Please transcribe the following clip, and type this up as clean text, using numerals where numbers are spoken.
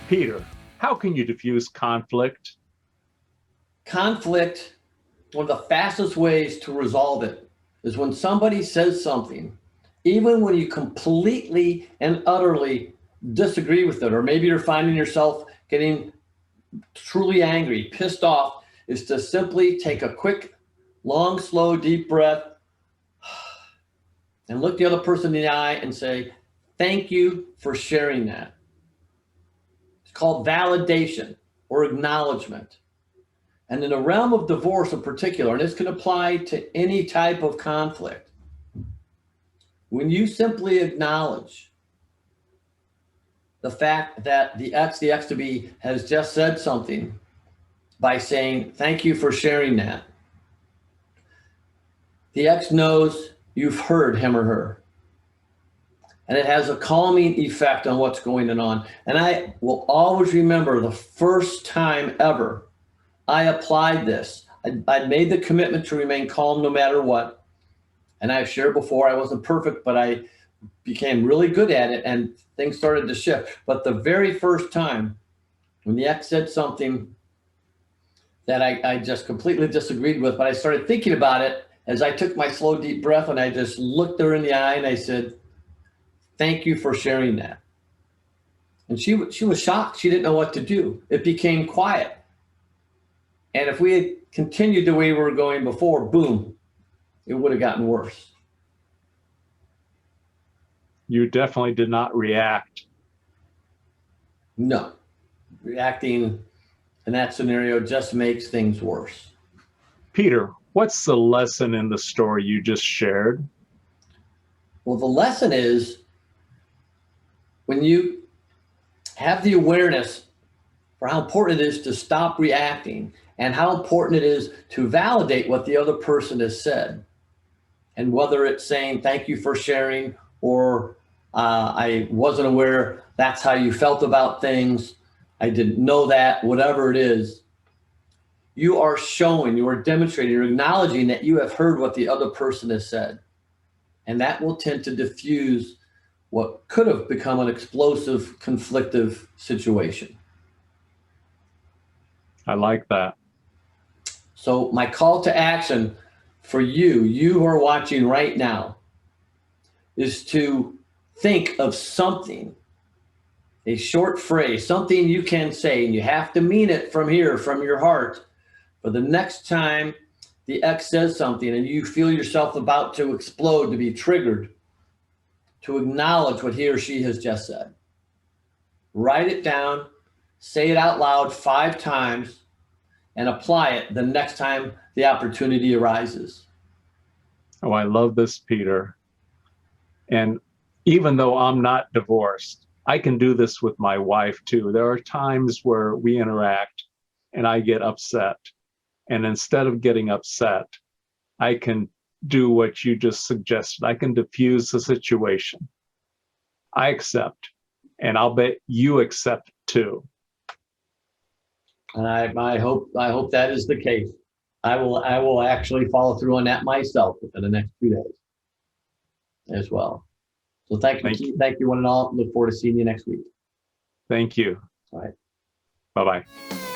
Peter, how can you diffuse conflict? Conflict, one of the fastest ways to resolve it is when somebody says something, even when you completely and utterly disagree with it, or maybe you're finding yourself getting truly angry, pissed off, is to simply take a quick, long, slow, deep breath and look the other person in the eye and say, thank you for sharing that. It's called validation or acknowledgement. And in the realm of divorce in particular, and this can apply to any type of conflict, when you simply acknowledge the fact that the ex to be, has just said something by saying, thank you for sharing that, the ex knows you've heard him or her. And it has a calming effect on what's going on. And I will always remember the first time ever I applied this. I made the commitment to remain calm no matter what. And I've shared before, I wasn't perfect, but I became really good at it and things started to shift. But the very first time when the ex said something that I just completely disagreed with, but I started thinking about it as I took my slow, deep breath and I just looked her in the eye and I said, thank you for sharing that. And she was shocked. She didn't know what to do. It became quiet. And if we had continued the way we were going before, boom, it would have gotten worse. You definitely did not react. No, reacting in that scenario just makes things worse. Peter, what's the lesson in the story you just shared? Well, the lesson is when you have the awareness for how important it is to stop reacting and how important it is to validate what the other person has said. And whether it's saying, thank you for sharing, or I wasn't aware that's how you felt about things, I didn't know that, whatever it is, you are showing, you are demonstrating, you're acknowledging that you have heard what the other person has said. And that will tend to diffuse what could have become an explosive, conflictive situation. I like that. So my call to action for you who are watching right now, is to think of something, a short phrase, something you can say, and you have to mean it from here, from your heart. For the next time the ex says something and you feel yourself about to explode, to be triggered, to acknowledge what he or she has just said. Write it down, say it out loud 5 times, and apply it the next time the opportunity arises. Oh, I love this, Peter. And even though I'm not divorced, I can do this with my wife too. There are times where we interact and I get upset. And instead of getting upset, I can do what you just suggested. I can diffuse the situation. I accept, and I'll bet you accept too. And I hope that is the case. I will actually follow through on that myself within the next 2 days as well. So thank you, Keith. Thank you one and all. Look forward to seeing you next week. Thank you. All right. Bye-bye.